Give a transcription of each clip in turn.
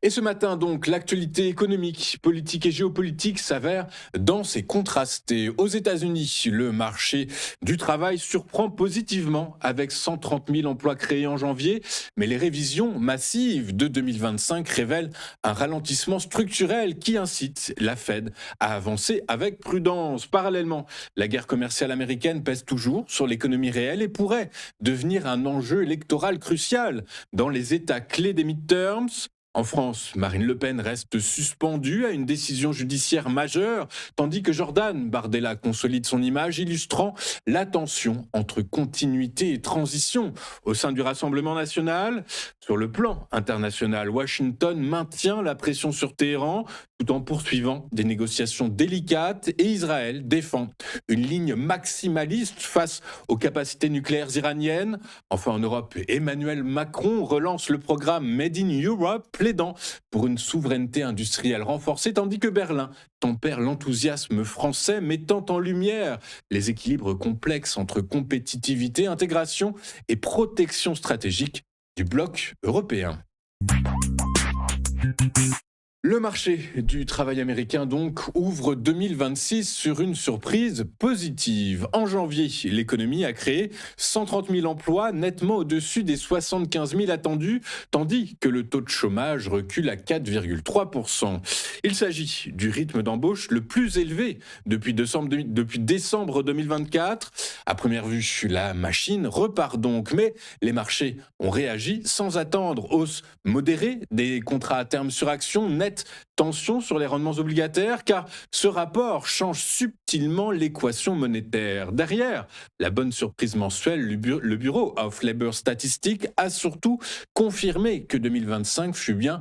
Et ce matin donc, l'actualité économique, politique et géopolitique s'avère dense et contrastée. Aux États-Unis, le marché du travail surprend positivement avec 130 000 emplois créés en janvier, mais les révisions massives de 2025 révèlent un ralentissement structurel qui incite la Fed à avancer avec prudence. Parallèlement, la guerre commerciale américaine pèse toujours sur l'économie réelle et pourrait devenir un enjeu électoral crucial dans les États clés des midterms. En France, Marine Le Pen reste suspendue à une décision judiciaire majeure, tandis que Jordan Bardella consolide son image, illustrant la tension entre continuité et transition au sein du Rassemblement national. Sur le plan international, Washington maintient la pression sur Téhéran tout en poursuivant des négociations délicates et Israël défend une ligne maximaliste face aux capacités nucléaires iraniennes. Enfin, en Europe, Emmanuel Macron relance le programme Made in Europe, plaidant pour une souveraineté industrielle renforcée, tandis que Berlin tempère l'enthousiasme français, mettant en lumière les équilibres complexes entre compétitivité, intégration et protection stratégique du bloc européen. Le marché du travail américain donc ouvre 2026 sur une surprise positive. En janvier, l'économie a créé 130 000 emplois, nettement au-dessus des 75 000 attendus, tandis que le taux de chômage recule à 4,3%. Il s'agit du rythme d'embauche le plus élevé depuis décembre 2024. À première vue, la machine repart donc, mais les marchés ont réagi sans attendre. Hausse modérée des contrats à terme sur action, nette tension sur les rendements obligataires, car ce rapport change subtilement l'équation monétaire. Derrière la bonne surprise mensuelle, le Bureau of Labor Statistics a surtout confirmé que 2025 fut bien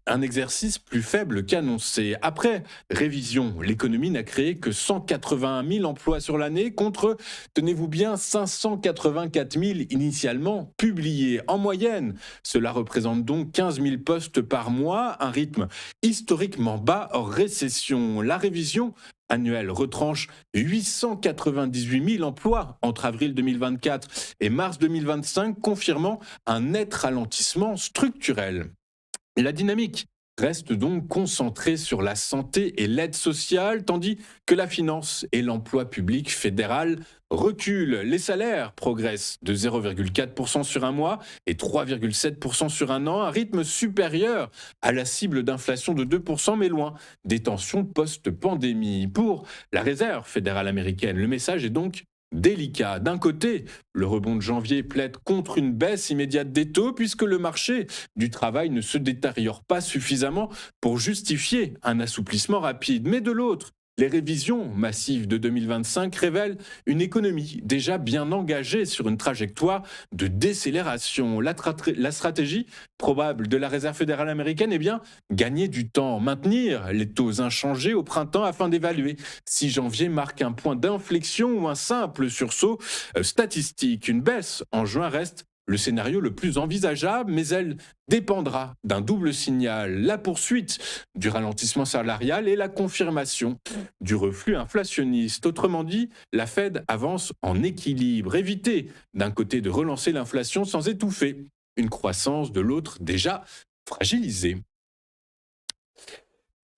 un exercice plus faible qu'annoncé. Après révision, l'économie n'a créé que 181 000 emplois sur l'année contre, tenez-vous bien, 584 000 initialement publiés. En moyenne, cela représente donc 15 000 postes par mois, un rythme historiquement bas hors récession. La révision annuelle retranche 898 000 emplois entre avril 2024 et mars 2025, confirmant un net ralentissement structurel. La dynamique reste donc concentrée sur la santé et l'aide sociale, tandis que la finance et l'emploi public fédéral reculent. Les salaires progressent de 0,4% sur un mois et 3,7% sur un an, un rythme supérieur à la cible d'inflation de 2%, mais loin des tensions post-pandémie. Pour la Réserve fédérale américaine, le message est donc délicat. D'un côté, le rebond de janvier plaide contre une baisse immédiate des taux puisque le marché du travail ne se détériore pas suffisamment pour justifier un assouplissement rapide. Mais de l'autre, les révisions massives de 2025 révèlent une économie déjà bien engagée sur une trajectoire de décélération. La stratégie probable de la Réserve fédérale américaine est bien gagner du temps, maintenir les taux inchangés au printemps afin d'évaluer si janvier marque un point d'inflexion ou un simple sursaut statistique. Une baisse en juin reste le scénario le plus envisageable, mais elle dépendra d'un double signal, la poursuite du ralentissement salarial et la confirmation du reflux inflationniste. Autrement dit, la Fed avance en équilibre, éviter d'un côté de relancer l'inflation sans étouffer une croissance de l'autre déjà fragilisée.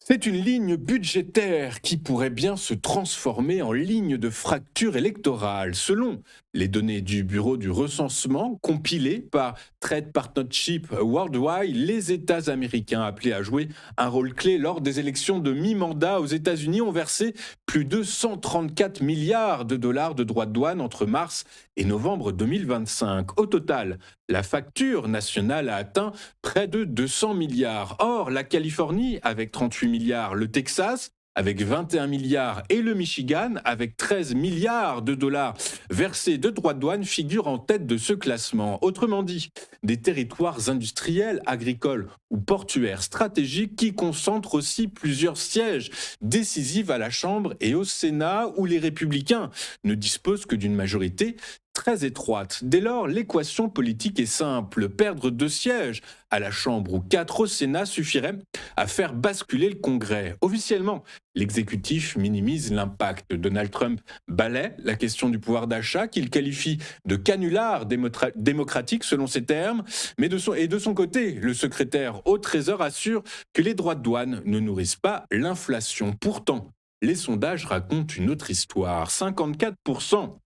C'est une ligne budgétaire qui pourrait bien se transformer en ligne de fracture électorale. Selon les données du Bureau du recensement compilées par Trade Partnership Worldwide, les États américains appelés à jouer un rôle clé lors des élections de mi-mandat aux États-Unis ont versé plus de 134 milliards de dollars de droits de douane entre mars et novembre 2025. Au total, la facture nationale a atteint près de 200 milliards. Or, la Californie, avec 38 milliards, le Texas, avec 21 milliards, et le Michigan, avec 13 milliards de dollars versés de droits de douane, figurent en tête de ce classement. Autrement dit, des territoires industriels, agricoles ou portuaires stratégiques qui concentrent aussi plusieurs sièges décisifs à la Chambre et au Sénat, où les républicains ne disposent que d'une majorité très étroite. Dès lors, l'équation politique est simple. Perdre 2 sièges à la Chambre ou 4 au Sénat suffirait à faire basculer le Congrès. Officiellement, l'exécutif minimise l'impact. Donald Trump balaie la question du pouvoir d'achat qu'il qualifie de canular démocratique selon ses termes, mais de son côté, le secrétaire au Trésor assure que les droits de douane ne nourrissent pas l'inflation. Pourtant, les sondages racontent une autre histoire. 54%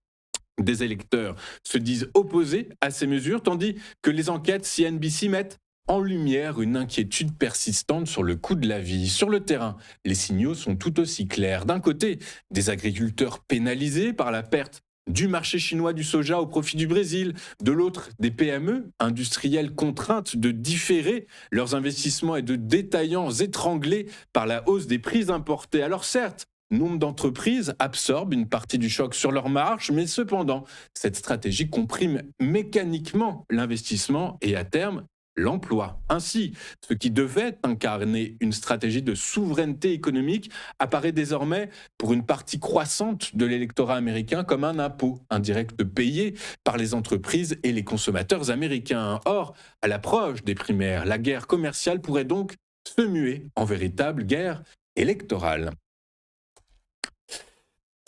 des électeurs se disent opposés à ces mesures, tandis que les enquêtes CNBC mettent en lumière une inquiétude persistante sur le coût de la vie. Sur le terrain, les signaux sont tout aussi clairs. D'un côté, des agriculteurs pénalisés par la perte du marché chinois du soja au profit du Brésil. De l'autre, des PME industrielles contraintes de différer leurs investissements et de détaillants étranglés par la hausse des prix importés. Alors certes, nombre d'entreprises absorbent une partie du choc sur leur marge, mais cependant, cette stratégie comprime mécaniquement l'investissement et à terme l'emploi. Ainsi, ce qui devait incarner une stratégie de souveraineté économique apparaît désormais pour une partie croissante de l'électorat américain comme un impôt indirect payé par les entreprises et les consommateurs américains. Or, à l'approche des primaires, la guerre commerciale pourrait donc se muer en véritable guerre électorale.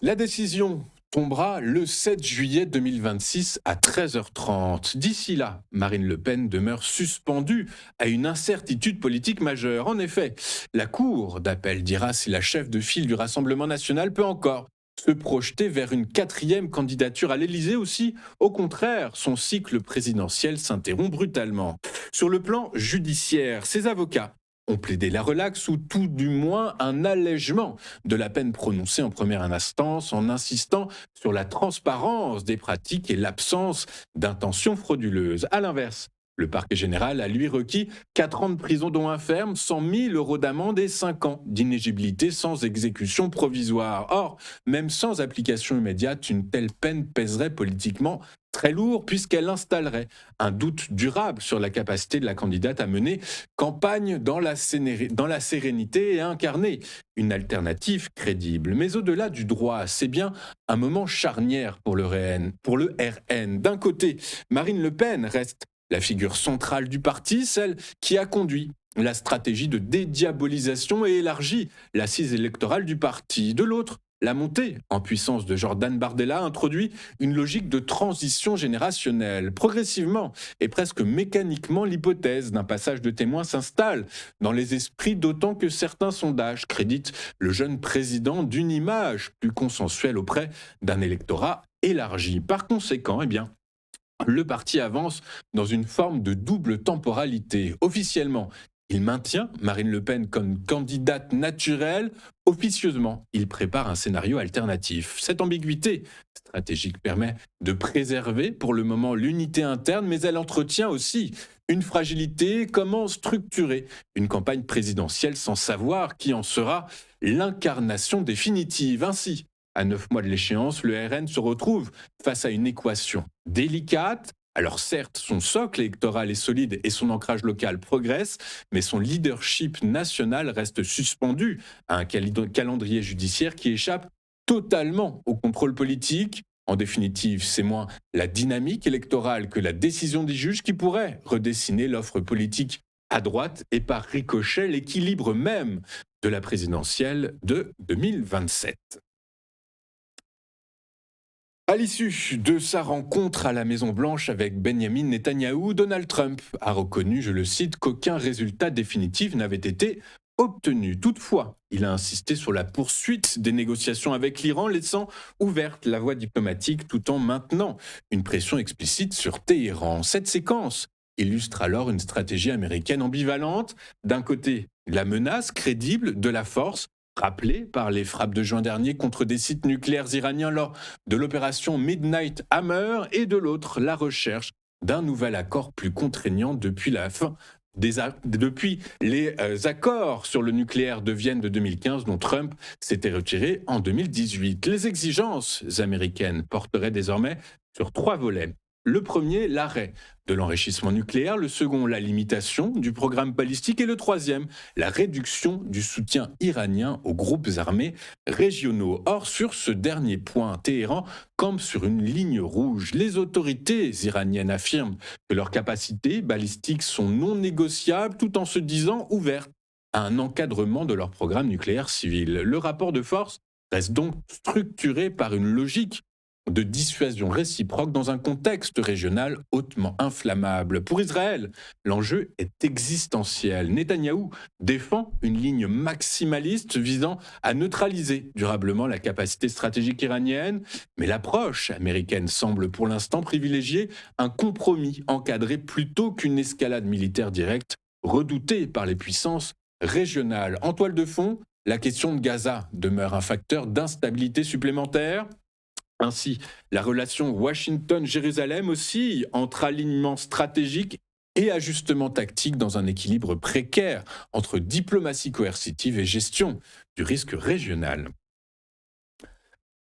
La décision tombera le 7 juillet 2026 à 13h30. D'ici là, Marine Le Pen demeure suspendue à une incertitude politique majeure. En effet, la Cour d'appel dira si la chef de file du Rassemblement national peut encore se projeter vers une 4e candidature à l'Élysée ou si, au contraire, son cycle présidentiel s'interrompt brutalement. Sur le plan judiciaire, ses avocats ont plaidé la relaxe ou tout du moins un allègement de la peine prononcée en première instance en insistant sur la transparence des pratiques et l'absence d'intentions frauduleuses. À l'inverse, le parquet général a lui requis 4 ans de prison dont un ferme, 100 000 euros d'amende et 5 ans d'inéligibilité sans exécution provisoire. Or, même sans application immédiate, une telle peine pèserait politiquement très lourd puisqu'elle installerait un doute durable sur la capacité de la candidate à mener campagne dans la sérénité et à incarner une alternative crédible. Mais au-delà du droit, c'est bien un moment charnière pour le RN. D'un côté, Marine Le Pen reste la figure centrale du parti, celle qui a conduit la stratégie de dédiabolisation et élargi l'assise électorale du parti. De l'autre, la montée en puissance de Jordan Bardella introduit une logique de transition générationnelle. Progressivement et presque mécaniquement, l'hypothèse d'un passage de témoin s'installe dans les esprits, d'autant que certains sondages créditent le jeune président d'une image plus consensuelle auprès d'un électorat élargi. Par conséquent, le parti avance dans une forme de double temporalité. Officiellement, il maintient Marine Le Pen comme candidate naturelle. Officieusement, il prépare un scénario alternatif. Cette ambiguïté stratégique permet de préserver pour le moment l'unité interne, mais elle entretient aussi une fragilité. Comment structurer une campagne présidentielle sans savoir qui en sera l'incarnation définitive? Ainsi, à 9 mois de l'échéance, le RN se retrouve face à une équation délicate. Alors certes, son socle électoral est solide et son ancrage local progresse, mais son leadership national reste suspendu à un calendrier judiciaire qui échappe totalement au contrôle politique. En définitive, c'est moins la dynamique électorale que la décision des juges qui pourrait redessiner l'offre politique à droite et par ricochet l'équilibre même de la présidentielle de 2027. À l'issue de sa rencontre à la Maison-Blanche avec Benjamin Netanyahou, Donald Trump a reconnu, je le cite, qu'aucun résultat définitif n'avait été obtenu. Toutefois, il a insisté sur la poursuite des négociations avec l'Iran, laissant ouverte la voie diplomatique tout en maintenant une pression explicite sur Téhéran. Cette séquence illustre alors une stratégie américaine ambivalente. D'un côté, la menace crédible de la force, rappelé par les frappes de juin dernier contre des sites nucléaires iraniens lors de l'opération Midnight Hammer, et de l'autre, la recherche d'un nouvel accord plus contraignant depuis les accords sur le nucléaire de Vienne de 2015 dont Trump s'était retiré en 2018. Les exigences américaines porteraient désormais sur 3 volets. Le premier, l'arrêt de l'enrichissement nucléaire, le second, la limitation du programme balistique et le troisième, la réduction du soutien iranien aux groupes armés régionaux. Or, sur ce dernier point, Téhéran campe sur une ligne rouge. Les autorités iraniennes affirment que leurs capacités balistiques sont non négociables tout en se disant ouvertes à un encadrement de leur programme nucléaire civil. Le rapport de force reste donc structuré par une logique de dissuasion réciproque dans un contexte régional hautement inflammable. Pour Israël, l'enjeu est existentiel. Netanyahou défend une ligne maximaliste visant à neutraliser durablement la capacité stratégique iranienne, mais l'approche américaine semble pour l'instant privilégier un compromis encadré plutôt qu'une escalade militaire directe redoutée par les puissances régionales. En toile de fond, la question de Gaza demeure un facteur d'instabilité supplémentaire. Ainsi, la relation Washington-Jérusalem oscille entre alignement stratégique et ajustement tactique dans un équilibre précaire entre diplomatie coercitive et gestion du risque régional.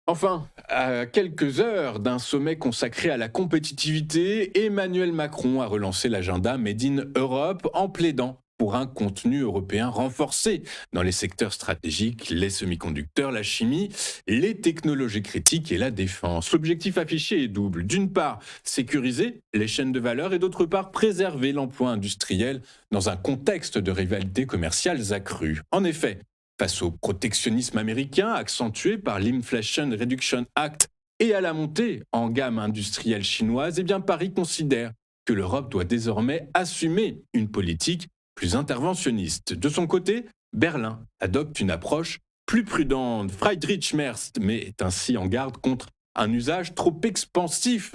Enfin, à quelques heures d'un sommet consacré à la compétitivité, Emmanuel Macron a relancé l'agenda Made in Europe en plaidant pour un contenu européen renforcé dans les secteurs stratégiques, les semi-conducteurs, la chimie, les technologies critiques et la défense. L'objectif affiché est double. D'une part, sécuriser les chaînes de valeur et d'autre part, préserver l'emploi industriel dans un contexte de rivalité commerciale accrue. En effet, face au protectionnisme américain accentué par l'Inflation Reduction Act et à la montée en gamme industrielle chinoise, Paris considère que l'Europe doit désormais assumer une politique plus interventionniste. De son côté, Berlin adopte une approche plus prudente. Friedrich Merz met ainsi en garde contre un usage trop extensif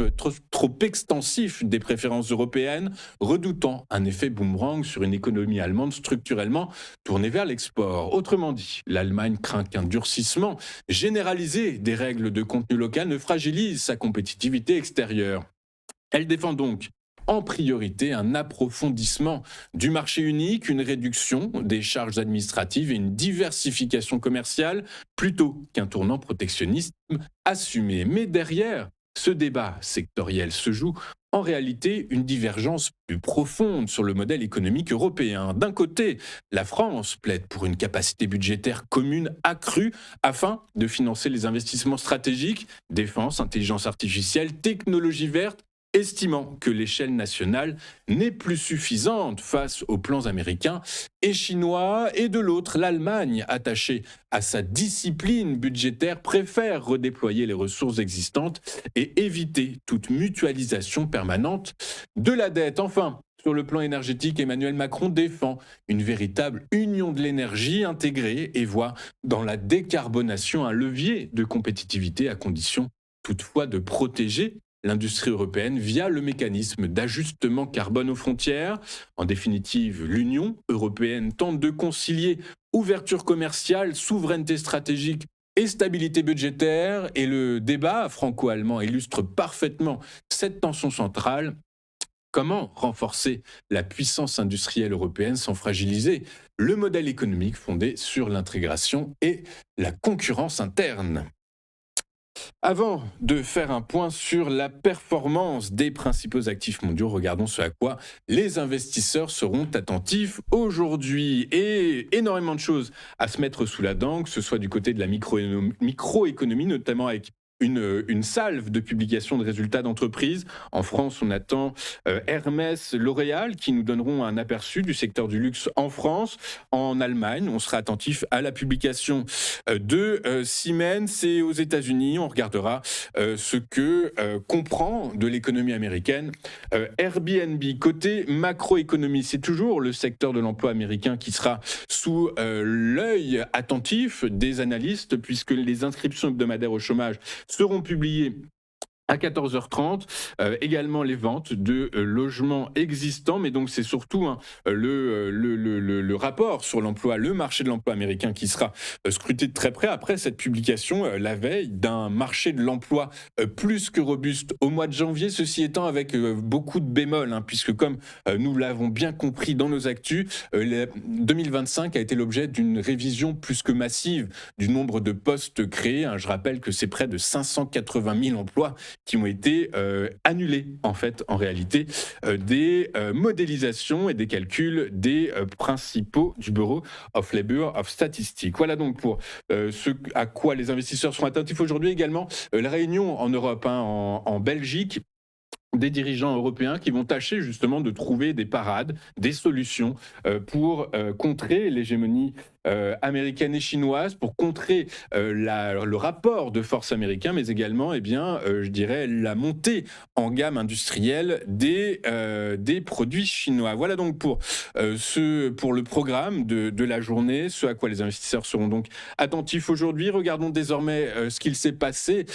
des préférences européennes, redoutant un effet boomerang sur une économie allemande structurellement tournée vers l'export. Autrement dit, l'Allemagne craint qu'un durcissement généralisé des règles de contenu local ne fragilise sa compétitivité extérieure. Elle défend donc en priorité un approfondissement du marché unique, une réduction des charges administratives et une diversification commerciale plutôt qu'un tournant protectionnisme assumé. Mais derrière ce débat sectoriel se joue en réalité une divergence plus profonde sur le modèle économique européen. D'un côté, la France plaide pour une capacité budgétaire commune accrue afin de financer les investissements stratégiques, défense, intelligence artificielle, technologie verte, estimant que l'échelle nationale n'est plus suffisante face aux plans américains et chinois, et de l'autre, l'Allemagne, attachée à sa discipline budgétaire, préfère redéployer les ressources existantes et éviter toute mutualisation permanente de la dette. Enfin, sur le plan énergétique, Emmanuel Macron défend une véritable union de l'énergie intégrée et voit dans la décarbonation un levier de compétitivité à condition toutefois de protéger l'industrie européenne via le mécanisme d'ajustement carbone aux frontières. En définitive, l'Union européenne tente de concilier ouverture commerciale, souveraineté stratégique et stabilité budgétaire, et le débat franco-allemand illustre parfaitement cette tension centrale. Comment renforcer la puissance industrielle européenne sans fragiliser le modèle économique fondé sur l'intégration et la concurrence interne ? Avant de faire un point sur la performance des principaux actifs mondiaux, regardons ce à quoi les investisseurs seront attentifs aujourd'hui. Et énormément de choses à se mettre sous la dent, que ce soit du côté de la microéconomie, notamment avec une salve de publication de résultats d'entreprise. En France, on attend Hermès, L'Oréal, qui nous donneront un aperçu du secteur du luxe en France. En Allemagne, on sera attentif à la publication de Siemens, et aux États-Unis, on regardera ce que comprend de l'économie américaine Airbnb. Côté macroéconomie, c'est toujours le secteur de l'emploi américain qui sera sous l'œil attentif des analystes, puisque les inscriptions hebdomadaires au chômage seront publiées à 14h30, également les ventes de logements existants, mais donc c'est surtout le rapport sur l'emploi, le marché de l'emploi américain qui sera scruté de très près après cette publication la veille d'un marché de l'emploi plus que robuste au mois de janvier, ceci étant avec beaucoup de bémols, puisque comme nous l'avons bien compris dans nos actus, 2025 a été l'objet d'une révision plus que massive du nombre de postes créés. Je rappelle que c'est près de 580 000 emplois qui ont été annulés, en fait, en réalité, des modélisations et des calculs des principaux du Bureau of Labor of Statistics. Voilà donc pour ce à quoi les investisseurs sont attentifs aujourd'hui également. La réunion en Europe, hein, en Belgique, des dirigeants européens qui vont tâcher justement de trouver des parades, des solutions pour contrer l'hégémonie américaine et chinoise, pour contrer le rapport de force américain, mais également, eh bien, je dirais, la montée en gamme industrielle des produits chinois. Voilà donc pour le programme de la journée, ce à quoi les investisseurs seront donc attentifs aujourd'hui. Regardons désormais ce qu'il s'est passé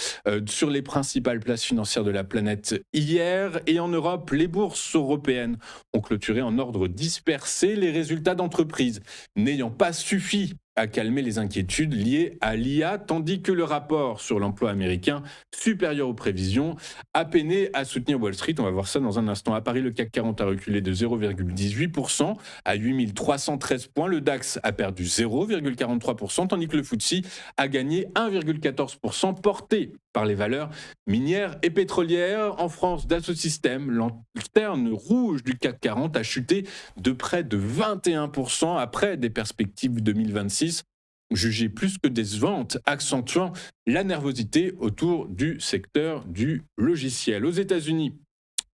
sur les principales places financières de la planète hier. Et en Europe, les bourses européennes ont clôturé en ordre dispersé, les résultats d'entreprises n'ayant pas suffi à calmer les inquiétudes liées à l'IA, tandis que le rapport sur l'emploi américain, supérieur aux prévisions, a peiné à soutenir Wall Street. On va voir ça dans un instant. À Paris, le CAC 40 a reculé de 0,18% à 8313 points. Le DAX a perdu 0,43%, tandis que le FTSE a gagné 1,14%, porté par les valeurs minières et pétrolières. En France, Dassault Systèmes, lanterne rouge du CAC 40, a chuté de près de 21% après des perspectives 2026 jugées plus que décevantes, accentuant la nervosité autour du secteur du logiciel. Aux États-Unis,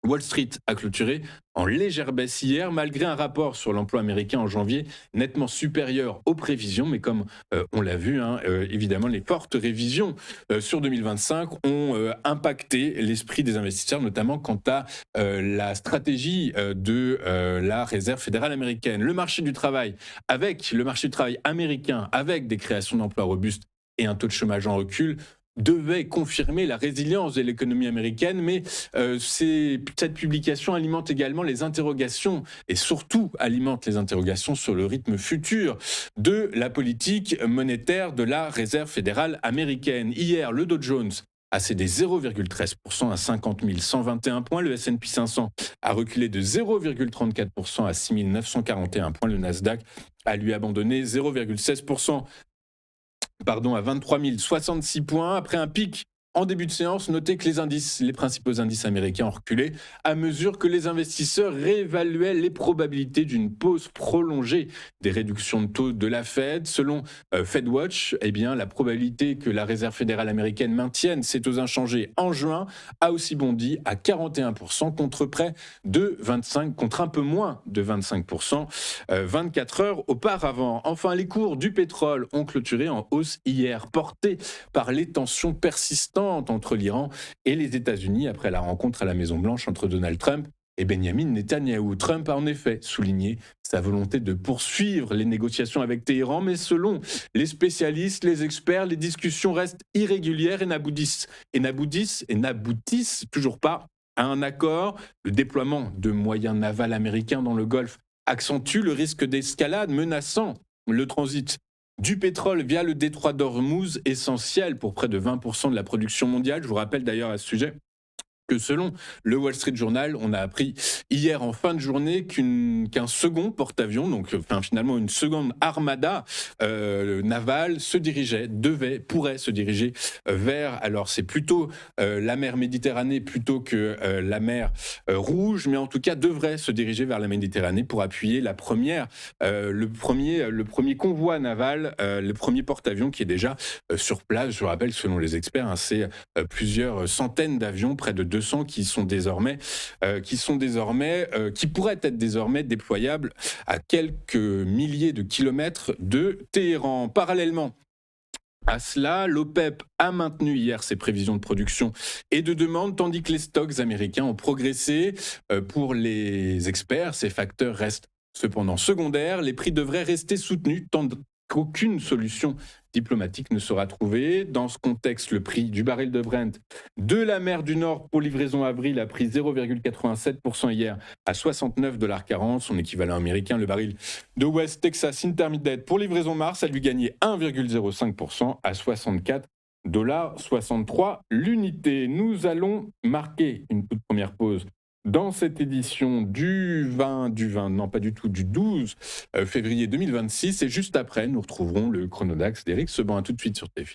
Wall Street a clôturé en légère baisse hier, malgré un rapport sur l'emploi américain en janvier nettement supérieur aux prévisions. Mais comme on l'a vu, hein, évidemment, les fortes révisions sur 2025 ont impacté l'esprit des investisseurs, notamment quant à la stratégie de la Réserve fédérale américaine. Le marché du travail américain, avec des créations d'emplois robustes et un taux de chômage en recul, devait confirmer la résilience de l'économie américaine, mais cette publication alimente également les interrogations, et surtout alimente les interrogations sur le rythme futur de la politique monétaire de la Réserve fédérale américaine. Hier, le Dow Jones a cédé 0,13% à 50 121 points. Le S&P 500 a reculé de 0,34% à 6 941 points. Le Nasdaq a lui abandonné 0,16% à 23 066 points. Après un pic en début de séance, notez que les principaux indices américains ont reculé à mesure que les investisseurs réévaluaient les probabilités d'une pause prolongée des réductions de taux de la Fed. Selon FedWatch, eh bien, la probabilité que la Réserve fédérale américaine maintienne ses taux inchangés en juin a aussi bondi à 41% contre un peu moins de 25% 24 heures auparavant. Enfin, les cours du pétrole ont clôturé en hausse hier, portés par les tensions persistantes entre l'Iran et les États-Unis après la rencontre à la Maison-Blanche entre Donald Trump et Benjamin Netanyahou. Trump a en effet souligné sa volonté de poursuivre les négociations avec Téhéran, mais selon les spécialistes, les experts, les discussions restent irrégulières et n'aboutissent toujours pas à un accord. Le déploiement de moyens navals américains dans le Golfe accentue le risque d'escalade menaçant le transit du pétrole via le détroit d'Ormuz, essentiel pour près de 20% de la production mondiale. Je vous rappelle d'ailleurs à ce sujet que selon le Wall Street Journal, on a appris hier en fin de journée qu'un second porte-avions, finalement une seconde armada navale, pourrait se diriger vers, alors c'est plutôt la mer Méditerranée plutôt que la mer Rouge, mais en tout cas devrait se diriger vers la Méditerranée pour appuyer le premier convoi naval, le premier porte-avions qui est déjà sur place. Je vous rappelle, selon les experts, hein, c'est plusieurs centaines d'avions, près de 200 qui pourraient être désormais déployables à quelques milliers de kilomètres de Téhéran. Parallèlement à cela, l'OPEP a maintenu hier ses prévisions de production et de demande, tandis que les stocks américains ont progressé. Pour les experts, ces facteurs restent cependant secondaires. Les prix devraient rester soutenus tant qu'aucune solution diplomatique ne sera trouvée. Dans ce contexte, le prix du baril de Brent de la mer du Nord pour livraison avril a pris 0,87% hier à 69,40 $, son équivalent américain. Le baril de West Texas Intermediate pour livraison mars a lui gagné 1,05% à 64,63 $ l'unité. Nous allons marquer une toute première pause dans cette édition du 12 février 2026. Et juste après, nous retrouverons le Chronodax d'Éric Seban. À tout de suite sur TF1.